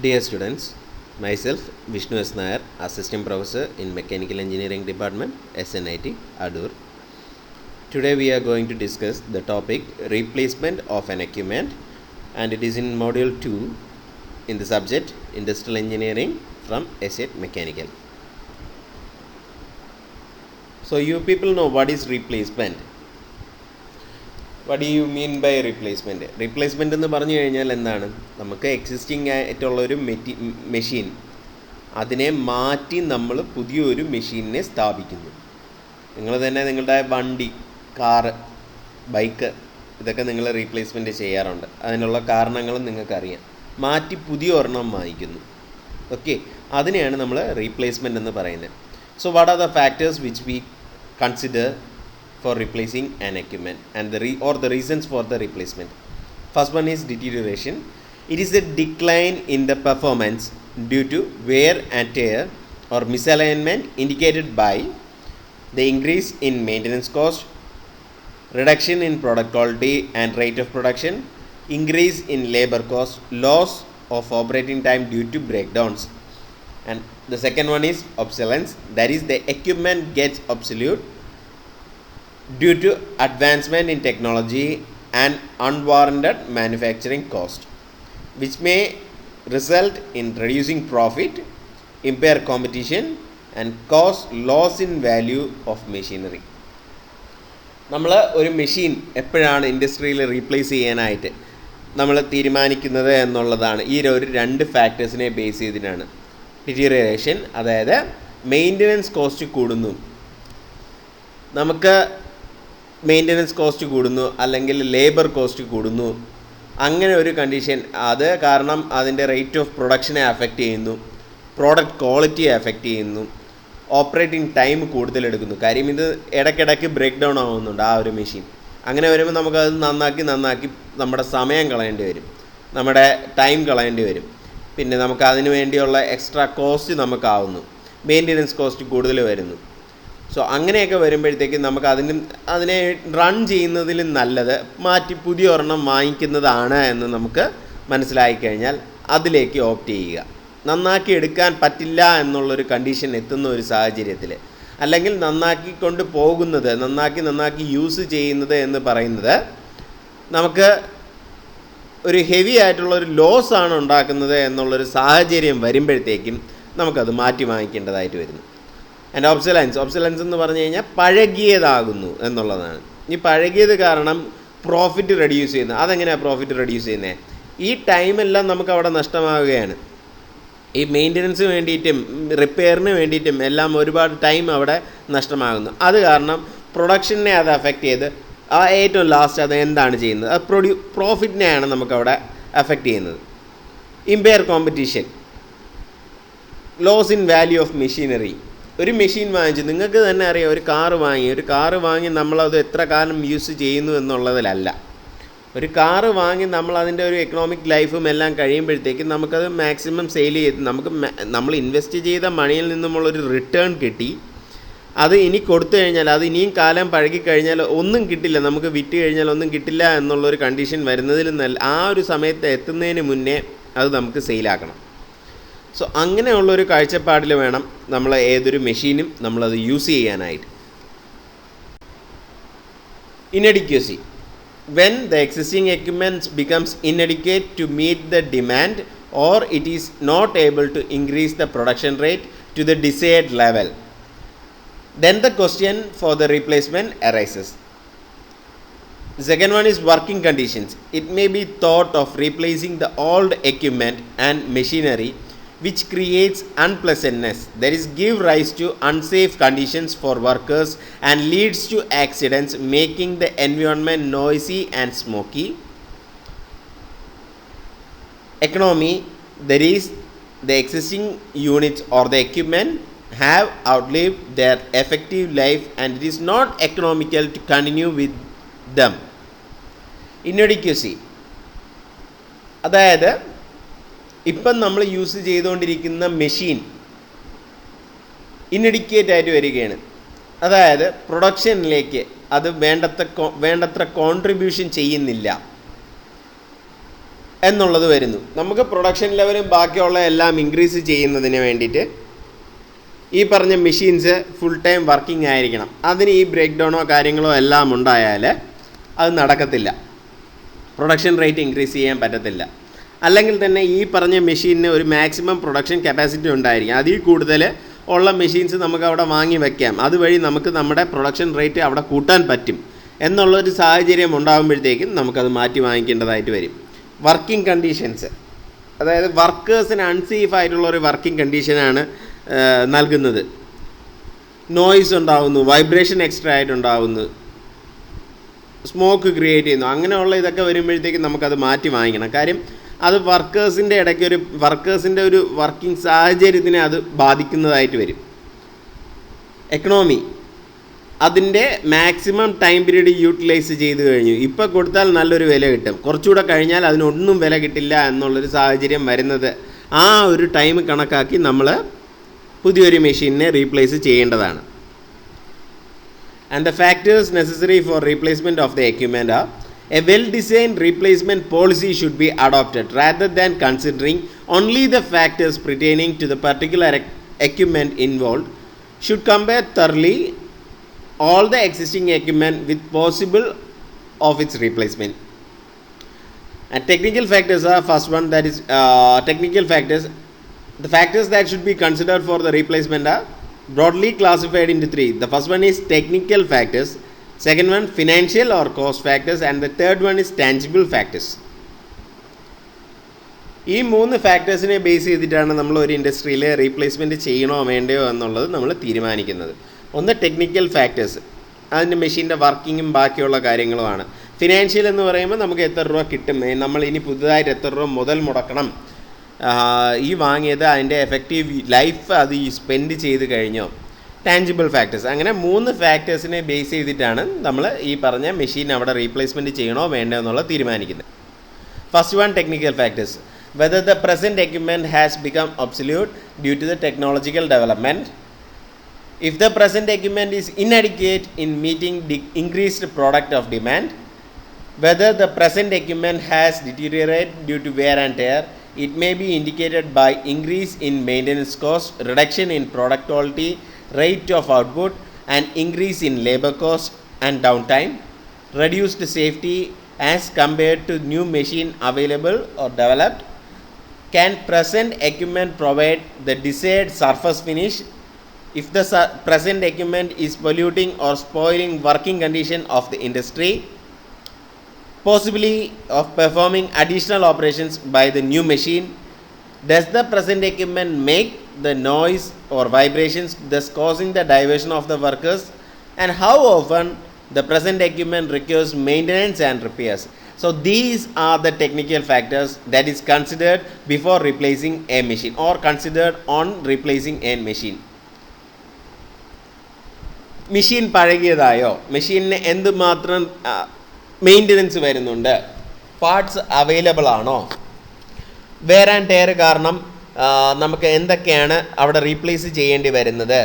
Dear students, myself Vishnu S. Nair, Assistant Professor in Mechanical Engineering Department, SNIT, Adur. Today we are going to discuss the topic replacement of an equipment, and it is in Module 2 in the subject Industrial Engineering from SET Mechanical. So you people know what is replacement. What do you mean by replacement? Replacement എന്ന് പറഞ്ഞു കഴിഞ്ഞാൽ എന്താണ്? നമുക്ക് existing ആയിട്ടുള്ളൊരു machine അതിനെ മാറ്റി നമ്മൾ പുതിയൊരു മെഷീനിനെ സ്ഥാപിക്കുന്നു. നിങ്ങൾ തന്നെ നിങ്ങളുടെ വണ്ടി, കാറ്, ബൈക്ക് ഇതൊക്കെ നിങ്ങൾ റീപ്ലേസ്മെൻറ്റ് ചെയ്യാറുണ്ട്. അതിനുള്ള കാരണങ്ങളും നിങ്ങൾക്കറിയാം. മാറ്റി പുതിയ ഒരെണ്ണം വാങ്ങിക്കുന്നു. ഓക്കെ, അതിനെയാണ് നമ്മൾ റീപ്ലേസ്മെൻറ്റ് എന്ന് പറയുന്നത്. So what are the factors which we consider for replacing an equipment and the reasons for the replacement? First one is deterioration. It is a decline in the performance due to wear and tear or misalignment indicated by the increase in maintenance cost, reduction in product quality and rate of production, increase in labor cost, loss of operating time due to breakdowns. And the second one is obsolescence. That is, the equipment gets obsolete due to advancement in technology and unwarranted manufacturing cost, which may result in reducing profit, impair competition and cause loss in value of machinery. നമ്മൾ ഒരു machine എപ്പോഴാണ് ഇൻഡസ്ട്രിയിൽ replace ചെയ്യാനായിട്ട് നമ്മൾ തീരുമാനിക്കുന്നത് എന്നുള്ളതാണ് ഈ ഒരു രണ്ട് ഫാക്ടേഴ്സിനെ ബേസ് ചെയ്തിട്ടാണ്. ഡിറ്റീരിയറേഷൻ, അതായത് മെയിൻ്റനൻസ് കോസ്റ്റ് കൂടുന്നു, നമുക്ക് മെയിൻ്റനൻസ് കോസ്റ്റ് കൂടുന്നു അല്ലെങ്കിൽ ലേബർ കോസ്റ്റ് കൂടുന്നു, അങ്ങനെ ഒരു കണ്ടീഷൻ. അത് കാരണം അതിൻ്റെ റേറ്റ് ഓഫ് പ്രൊഡക്ഷനെ അഫക്റ്റ് ചെയ്യുന്നു, പ്രോഡക്റ്റ് ക്വാളിറ്റിയെ അഫക്റ്റ് ചെയ്യുന്നു, ഓപ്പറേറ്റിംഗ് ടൈം കൂടുതലെടുക്കുന്നു. കാര്യം ഇത് ഇടയ്ക്കിടയ്ക്ക് ബ്രേക്ക് ഡൗൺ ആവുന്നുണ്ട് ആ ഒരു മെഷീൻ. അങ്ങനെ വരുമ്പോൾ നമുക്കത് നന്നാക്കി നമ്മുടെ സമയം കളയേണ്ടി വരും, നമ്മുടെ ടൈം കളയേണ്ടി വരും. പിന്നെ നമുക്ക് അതിന് വേണ്ടിയുള്ള എക്സ്ട്രാ കോസ്റ്റ് നമുക്കാവുന്നു, മെയിൻ്റനൻസ് കോസ്റ്റ് കൂടുതൽ വരുന്നു. സോ അങ്ങനെയൊക്കെ വരുമ്പോഴത്തേക്ക് നമുക്ക് അതിനെ റൺ ചെയ്യുന്നതിലും നല്ലത് മാറ്റി പുതിയ ഒരെണ്ണം വാങ്ങിക്കുന്നതാണ് എന്ന് നമുക്ക് മനസ്സിലായി കഴിഞ്ഞാൽ അതിലേക്ക് ഓപ്റ്റ് ചെയ്യുക. നന്നാക്കി എടുക്കാൻ പറ്റില്ല എന്നുള്ളൊരു കണ്ടീഷൻ എത്തുന്ന ഒരു സാഹചര്യത്തിൽ, അല്ലെങ്കിൽ നന്നാക്കിക്കൊണ്ട് പോകുന്നത്, നന്നാക്കി യൂസ് ചെയ്യുന്നത് എന്ന് പറയുന്നത് നമുക്ക് ഒരു ഹെവി ആയിട്ടുള്ളൊരു ലോസ് ആണ് ഉണ്ടാക്കുന്നത് എന്നുള്ളൊരു സാഹചര്യം വരുമ്പോഴത്തേക്കും നമുക്കത് മാറ്റി വാങ്ങിക്കേണ്ടതായിട്ട് വരുന്നു. ആൻഡ് ഒബ്സലൻസ് എന്ന് പറഞ്ഞു കഴിഞ്ഞാൽ പഴകിയതാകുന്നു എന്നുള്ളതാണ്. ഈ പഴകിയത് കാരണം പ്രോഫിറ്റ് റെഡ്യൂസ് ചെയ്യുന്നത്. അതെങ്ങനെയാണ് പ്രോഫിറ്റ് റെഡ്യൂസ് ചെയ്യുന്നത്? ഈ ടൈമെല്ലാം നമുക്ക് അവിടെ നഷ്ടമാവുകയാണ്. ഈ മെയിൻ്റനൻസിന് വേണ്ടിയിട്ടും റിപ്പയറിന് വേണ്ടിയിട്ടും എല്ലാം ഒരുപാട് ടൈം അവിടെ നഷ്ടമാകുന്നു. അത് കാരണം പ്രൊഡക്ഷനെ അത് അഫക്റ്റ് ചെയ്ത് ഏറ്റവും ലാസ്റ്റ് അത് എന്താണ് ചെയ്യുന്നത്? അത് പ്രോഫിറ്റിനെയാണ് നമുക്കവിടെ അഫക്റ്റ് ചെയ്യുന്നത്. Impair competition, loss in value of machinery. ഒരു മെഷീൻ വാങ്ങിച്ച്, നിങ്ങൾക്ക് തന്നെ അറിയാം, ഒരു കാറ് വാങ്ങി നമ്മളത് എത്ര കാലം യൂസ് ചെയ്യുന്നു എന്നുള്ളതിലല്ല. ഒരു കാറ് വാങ്ങി നമ്മളതിൻ്റെ ഒരു എക്കണോമിക് ലൈഫും എല്ലാം കഴിയുമ്പോഴത്തേക്കും നമുക്കത് മാക്സിമം സെയിൽ ചെയ്ത് നമ്മൾ ഇൻവെസ്റ്റ് ചെയ്ത മണിയിൽ നിന്നുമുള്ളൊരു റിട്ടേൺ കിട്ടി. അത് ഇനി കൊടുത്തു കഴിഞ്ഞാൽ, അത് ഇനിയും കാലം പഴകിക്കഴിഞ്ഞാൽ ഒന്നും കിട്ടില്ല, നമുക്ക് വിറ്റ് കഴിഞ്ഞാൽ ഒന്നും കിട്ടില്ല എന്നുള്ളൊരു കണ്ടീഷൻ വരുന്നതിലും നല്ല ആ ഒരു സമയത്ത് എത്തുന്നതിന് മുന്നേ അത് നമുക്ക് സെയിലാക്കണം. സോ അങ്ങനെയുള്ളൊരു കാഴ്ചപ്പാടിൽ വേണം നമ്മൾ ഏതൊരു മെഷീനും നമ്മളത് യൂസ് ചെയ്യാനായിട്ട്. Inadequacy. When the existing equipments becomes inadequate to meet the demand or it is not able to increase the production rate to the desired level, then the question for the replacement arises. The second one is working conditions. It may be thought of replacing the old equipment and machinery which creates unpleasantness, that is, give rise to unsafe conditions for workers and leads to accidents, making the environment noisy and smoky. Economy, that is, the existing units or the equipment have outlived their effective life and it is not economical to continue with them. Inadequacy, അതായത് ഇപ്പം നമ്മൾ use ചെയ്തുകൊണ്ടിരിക്കുന്ന machine ഇൻഎഡിക്വേറ്റ് ആയിട്ട് വരികയാണ്. അതായത് പ്രൊഡക്ഷനിലേക്ക് അത് വേണ്ടത്ര contribution ചെയ്യുന്നില്ല. എന്നുള്ളത് വരുന്നു. നമുക്ക് പ്രൊഡക്ഷൻ ലെവലും ബാക്കിയുള്ള എല്ലാം ഇൻക്രീസ് ചെയ്യുന്നതിന് വേണ്ടിയിട്ട് ഈ പറഞ്ഞ മെഷീൻസ് ഫുൾ ടൈം വർക്കിംഗ് ആയിരിക്കണം. അതിന് ഈ ബ്രേക്ക് ഡൗണോ കാര്യങ്ങളോ എല്ലാം ഉണ്ടായാൽ അത് നടക്കത്തില്ല, പ്രൊഡക്ഷൻ റേറ്റ് ഇൻക്രീസ് ചെയ്യാൻ പറ്റത്തില്ല. അല്ലെങ്കിൽ തന്നെ ഈ പറഞ്ഞ മെഷീനിന് ഒരു മാക്സിമം പ്രൊഡക്ഷൻ കപ്പാസിറ്റി ഉണ്ടായിരിക്കും. അതിൽ കൂടുതൽ ഉള്ള മെഷീൻസ് നമുക്ക് അവിടെ വാങ്ങി വയ്ക്കാം. അതുവഴി നമുക്ക് നമ്മുടെ പ്രൊഡക്ഷൻ റേറ്റ് അവിടെ കൂട്ടാൻ പറ്റും എന്നുള്ളൊരു സാഹചര്യം ഉണ്ടാകുമ്പോഴത്തേക്കും നമുക്കത് മാറ്റി വാങ്ങിക്കേണ്ടതായിട്ട് വരും. വർക്കിംഗ് കണ്ടീഷൻസ്, അതായത് വർക്കേഴ്സിന് അൺസേഫ് ആയിട്ടുള്ളൊരു വർക്കിംഗ് കണ്ടീഷനാണ് നൽകുന്നത്. നോയ്സ് ഉണ്ടാകുന്നു, വൈബ്രേഷൻ എക്സ്ട്രാ ആയിട്ടുണ്ടാകുന്നു, സ്മോക്ക് ക്രിയേറ്റ് ചെയ്യുന്നു. അങ്ങനെയുള്ള ഇതൊക്കെ വരുമ്പോഴത്തേക്കും നമുക്കത് മാറ്റി വാങ്ങിക്കണം. കാര്യം അത് വർക്കേഴ്സിൻ്റെ ഇടയ്ക്ക് വർക്കേഴ്സിൻ്റെ ഒരു വർക്കിംഗ് സാഹചര്യത്തിനെ അത് ബാധിക്കുന്നതായിട്ട് വരും. എക്കണോമി അതിൻ്റെ മാക്സിമം ടൈം പീരീഡ് യൂട്ടിലൈസ് ചെയ്ത് കഴിഞ്ഞു. ഇപ്പോൾ കൊടുത്താൽ നല്ലൊരു വില കിട്ടും, കുറച്ചുകൂടെ കഴിഞ്ഞാൽ അതിനൊന്നും വില കിട്ടില്ല എന്നുള്ളൊരു സാഹചര്യം വരുന്നത് ആ ഒരു ടൈം കണക്കാക്കി നമ്മൾ പുതിയൊരു മെഷീനിനെ റീപ്ലേസ് ചെയ്യേണ്ടതാണ്. And the factors necessary for replacement of the equipment are: a well-designed replacement policy should be adopted rather than considering only the factors pertaining to the particular equipment involved. Should compare thoroughly all the existing equipment with possible of its replacement. And technical factors are first one, that is technical factors. The factors that should be considered for the replacement are broadly classified into three. The first one is technical factors, second one financial or cost factors, and the third one is tangible factors. ഈ 3 ഫാക്ടേഴ്സിനെ base ചെയ്തിട്ടാണ് നമ്മൾ ഒരു ഇൻഡസ്ട്രിയിൽ replacement ചെയ്യണോ വേണ്ടയോ എന്നുള്ളത് നമ്മൾ തീരുമാനിക്കുന്നത്. ഒന്ന് ടെക്നിക്കൽ ഫാക്ടേഴ്സ്, അതിൻ്റെ മെഷീൻ്റെ വർക്കിങ്ങും ബാക്കിയുള്ള കാര്യങ്ങളുമാണ്. ഫിനാൻഷ്യൽ എന്ന് പറയുമ്പോൾ നമുക്ക് എത്ര രൂപ കിട്ടും, നമ്മൾ ഇനി പുതുതായിട്ട് എത്ര രൂപ മുതൽ മുടക്കണം, ഈ വാങ്ങിയത് അതിൻ്റെ എഫക്റ്റീവ് ലൈഫ് അത് ഈ സ്പെൻഡ് ചെയ്ത് കഴിഞ്ഞോ. ടാഞ്ചിബിൾ ഫാക്ടേഴ്സ്, അങ്ങനെ 3 ഫാക്ടേഴ്സിനെ ബേസ് ചെയ്തിട്ടാണ് നമ്മൾ ഈ പറഞ്ഞ മെഷീൻ അവിടെ റീപ്ലേസ്മെൻറ്റ് ചെയ്യണോ വേണ്ടോ എന്നുള്ളത് തീരുമാനിക്കുന്നത്. First one, technical factors. Whether the present equipment has become obsolete due to the technological development. If the present equipment is inadequate in meeting the increased product of demand. Whether the present equipment has deteriorated due to wear and tear. It may be indicated by increase in maintenance cost, reduction in product quality, rate of output, and increase in labor cost and downtime, reduced safety as compared to new machine available or developed. Can present equipment provide the desired surface finish? If the present equipment is polluting or spoiling working condition of the industry. Possibility of performing additional operations by the new machine. Does the present equipment make the noise or vibrations, thus causing the diversion of the workers? And how often the present equipment requires maintenance and repairs? So these are the technical factors that is considered before replacing a machine or considered on replacing a machine. Machine പഴകിയതായോ, മെഷീനിന് എന്തുമാത്രം maintenance വരുന്നുണ്ട്, parts available ആണോ, wear and tear കാരണം നമുക്ക് എന്തൊക്കെയാണ് അവിടെ replace ചെയ്യേണ്ടി വരുന്നത്,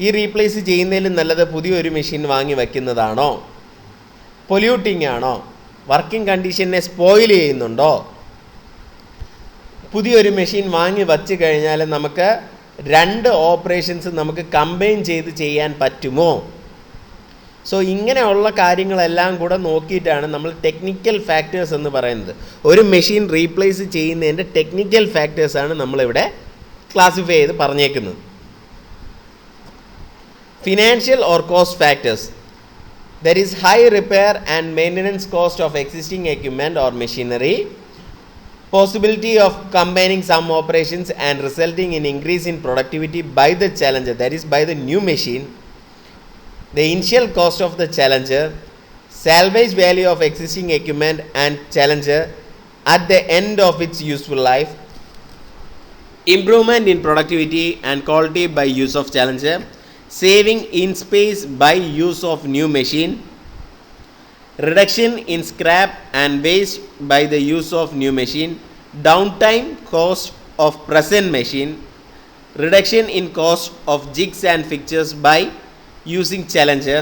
ഈ റീപ്ലേസ് ചെയ്യുന്നതിലും നല്ലത് പുതിയൊരു മെഷീൻ വാങ്ങി വയ്ക്കുന്നതാണോ, പൊല്യൂട്ടിംഗ് ആണോ, വർക്കിംഗ് കണ്ടീഷനെ സ്പോയിൽ ചെയ്യുന്നുണ്ടോ, പുതിയൊരു മെഷീൻ വാങ്ങി വച്ച് കഴിഞ്ഞാൽ നമുക്ക് 2 ഓപ്പറേഷൻസ് നമുക്ക് കമ്പൈൻ ചെയ്ത് ചെയ്യാൻ പറ്റുമോ. സോ ഇങ്ങനെയുള്ള കാര്യങ്ങളെല്ലാം കൂടെ നോക്കിയിട്ടാണ് നമ്മൾ ടെക്നിക്കൽ ഫാക്ടേഴ്സ് എന്ന് പറയുന്നത്. ഒരു മെഷീൻ റീപ്ലേസ് ചെയ്യുന്നതിൻ്റെ ടെക്നിക്കൽ ഫാക്ടേഴ്സാണ് നമ്മളിവിടെ ക്ലാസിഫൈ ചെയ്ത് പറഞ്ഞേക്കുന്നത്. Financial or cost factors. There is high repair and maintenance cost of existing equipment or machinery. Possibility of combining some operations and resulting in increase in productivity by the challenger, that is by the new machine. The initial cost of the challenger. Salvage value of existing equipment and challenger at the end of its useful life. Improvement in productivity and quality by use of challenger. Saving in space by use of new machine. Reduction in scrap and waste by the use of new machine. Downtime cost of present machine. Reduction in cost of jigs and fixtures by using challenger.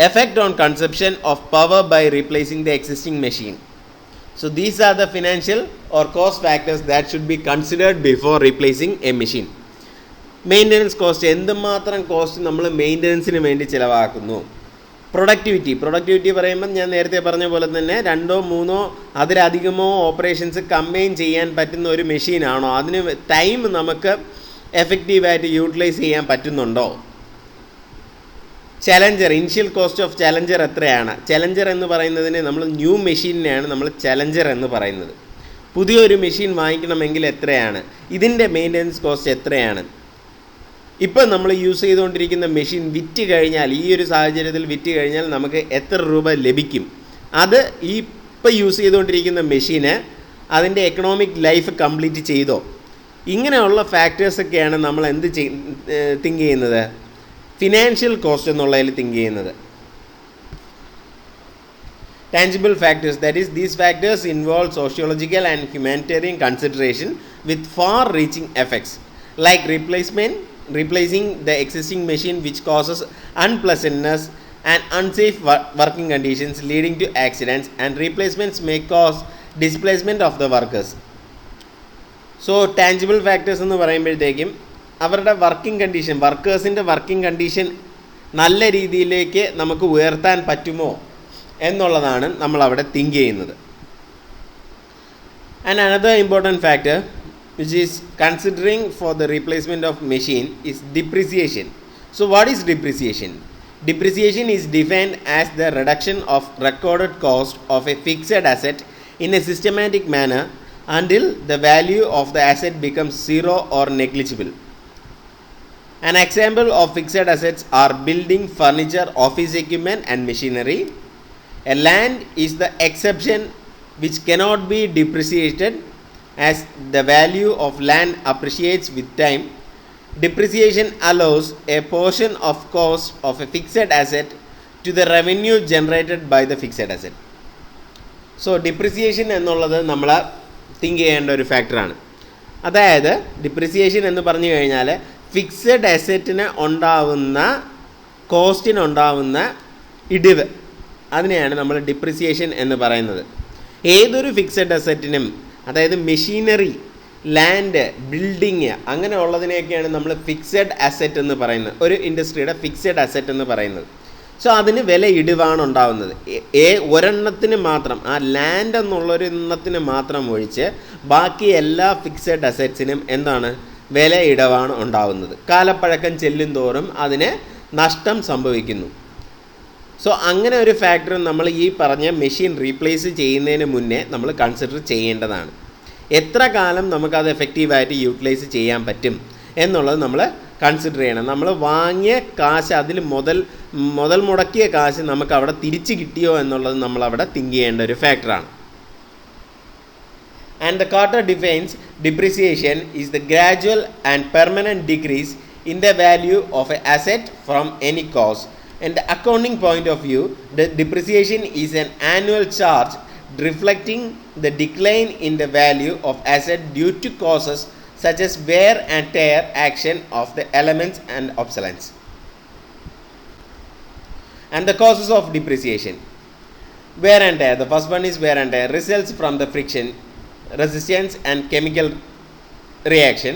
Effect on consumption of power by replacing the existing machine. So these are the financial or cost factors that should be considered before replacing a machine. Maintenance cost, എന്തുമാത്രം cost നമ്മൾ മെയിൻ്റനൻസിന് വേണ്ടി ചിലവാക്കുന്നു. Productivity പറയുമ്പം ഞാൻ നേരത്തെ പറഞ്ഞ പോലെ തന്നെ 2 3 അതിലധികമോ ഓപ്പറേഷൻസ് കമ്പൈൻ ചെയ്യാൻ പറ്റുന്ന ഒരു മെഷീനാണോ, അതിന് ടൈം നമുക്ക് എഫക്റ്റീവായിട്ട് യൂട്ടിലൈസ് ചെയ്യാൻ പറ്റുന്നുണ്ടോ. Challenger, initial cost of challenger എത്രയാണ്. ചലഞ്ചർ എന്ന് പറയുന്നതിന് നമ്മൾ ന്യൂ മെഷീനിനെയാണ് നമ്മൾ ചലഞ്ചർ എന്ന് പറയുന്നത്. പുതിയൊരു മെഷീൻ വാങ്ങിക്കണമെങ്കിൽ എത്രയാണ്, ഇതിൻ്റെ മെയിൻ്റനൻസ് കോസ്റ്റ് എത്രയാണ്. ഇപ്പം നമ്മൾ യൂസ് ചെയ്തുകൊണ്ടിരിക്കുന്ന മെഷീൻ വിറ്റ് കഴിഞ്ഞാൽ, ഈ ഒരു സാഹചര്യത്തിൽ വിറ്റ് കഴിഞ്ഞാൽ നമുക്ക് എത്ര രൂപ ലഭിക്കും. അത് ഈ ഇപ്പം യൂസ് ചെയ്തുകൊണ്ടിരിക്കുന്ന മെഷീന് അതിൻ്റെ എക്കണോമിക് ലൈഫ് കംപ്ലീറ്റ് ചെയ്തോ. ഇങ്ങനെയുള്ള ഫാക്ടേഴ്സൊക്കെയാണ് നമ്മൾ തിങ്ക് ചെയ്യുന്നത്, ഫിനാൻഷ്യൽ കോസ്റ്റ് എന്നുള്ളതിൽ തിങ്ക് ചെയ്യുന്നത്. Tangible factors, that is these factors involve sociological and humanitarian consideration with far reaching effects like replacing the existing machine which causes unpleasantness and unsafe working conditions leading to accidents, and replacements may cause displacement of the workers. So tangible factors എന്ന് പറയുമ്പോഴത്തേക്കും അവരുടെ വർക്കേഴ്സിൻ്റെ working condition നല്ല രീതിയിലേക്ക് നമുക്ക് ഉയർത്താൻ പറ്റുമോ എന്നുള്ളതാണ് നമ്മൾ അവിടെ തിങ്ക് ചെയ്യുന്നത്. And another important factor which is considering for the replacement of machine is depreciation. So what is depreciation? Depreciation is defined as the reduction of recorded cost of a fixed asset in a systematic manner until the value of the asset becomes zero or negligible. An example of fixed assets are building, furniture, office equipment and machinery. A land is the exception which cannot be depreciated as the value of land appreciates with time. Depreciation allows a portion of cost of a fixed asset to the revenue generated by the fixed asset. So depreciation എന്നുള്ളത് നമ്മൾ think ചെയ്യേണ്ട ഒരു ഫാക്ടറാണ്. അതായത് depreciation എന്ന് പറഞ്ഞു കഴിഞ്ഞാൽ fixed അസറ്റിന് ഉണ്ടാവുന്ന കോസ്റ്റിനുണ്ടാവുന്ന ഇടിവ്, അതിനെയാണ് നമ്മൾ ഡിപ്രിസിയേഷൻ എന്ന് പറയുന്നത്. ഏതൊരു ഫിക്സഡ് അസറ്റിനും, അതായത് മെഷീനറി, ലാൻഡ്, ബിൽഡിങ്, അങ്ങനെയുള്ളതിനെയൊക്കെയാണ് നമ്മൾ ഫിക്സഡ് അസറ്റ് എന്ന് പറയുന്നത്, ഒരു ഇൻഡസ്ട്രിയുടെ ഫിക്സഡ് അസറ്റ് എന്ന് പറയുന്നത്. സോ അതിന് വില ഇടിവാണ് ഉണ്ടാവുന്നത്. ഒരെണ്ണത്തിന് മാത്രം, ആ ലാൻഡ് എന്നുള്ളൊരു എണ്ണത്തിന് മാത്രം ഒഴിച്ച് ബാക്കി എല്ലാ ഫിക്സഡ് അസറ്റ്സിനും എന്താണ്, വില ഇടിവാണ് ഉണ്ടാവുന്നത്. കാലപ്പഴക്കം ചെല്ലും തോറും അതിന് നഷ്ടം സംഭവിക്കുന്നു. സോ അങ്ങനെ ഒരു ഫാക്ടർ നമ്മൾ ഈ പറഞ്ഞ മെഷീൻ റീപ്ലേസ് ചെയ്യുന്നതിന് മുന്നേ നമ്മൾ കൺസിഡർ ചെയ്യേണ്ടതാണ്. എത്ര കാലം നമുക്കത് എഫക്റ്റീവായിട്ട് യൂട്ടിലൈസ് ചെയ്യാൻ പറ്റും എന്നുള്ളത് നമ്മൾ കൺസിഡർ ചെയ്യണം. നമ്മൾ വാങ്ങിയ കാശ്, അതിൽ മുതൽ മുടക്കിയ കാശ് നമുക്ക് അവിടെ തിരിച്ച് കിട്ടിയോ എന്നുള്ളത് നമ്മളവിടെ തിങ്ക് ചെയ്യേണ്ട ഒരു ഫാക്ടറാണ്. And the Carter defines depreciation is the gradual and permanent decrease in the value of an asset from any cause. And the accounting point of view, the depreciation is an annual charge reflecting the decline in the value of asset due to causes such as wear and tear action of the elements and obsolescence. And the causes of depreciation. Wear and tear, the first one is wear and tear, results from the friction, resistance and chemical reaction.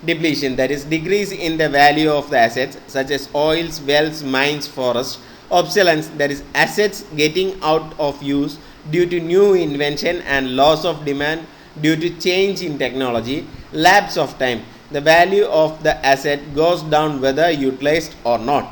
Depletion, that is decrease in the value of the assets such as oils, wells, mines, forests. Obsolescence, that is assets getting out of use due to new invention and loss of demand due to change in technology. Lapse of time, the value of the asset goes down whether utilized or not.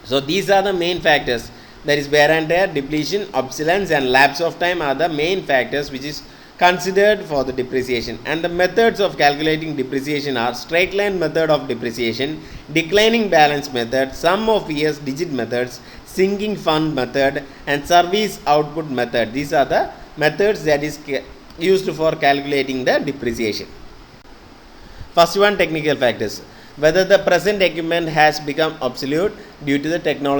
So these are the main factors, that is wear and tear, depletion, obsolescence and lapse of time are the main factors which is considered for the depreciation. And the methods of calculating depreciation are straight line method of depreciation, declining balance method, sum of years digit methods, sinking fund method and service output method. These are the methods that is used for calculating the depreciation. First one, technical factors, whether the present equipment has become obsolete due to the technology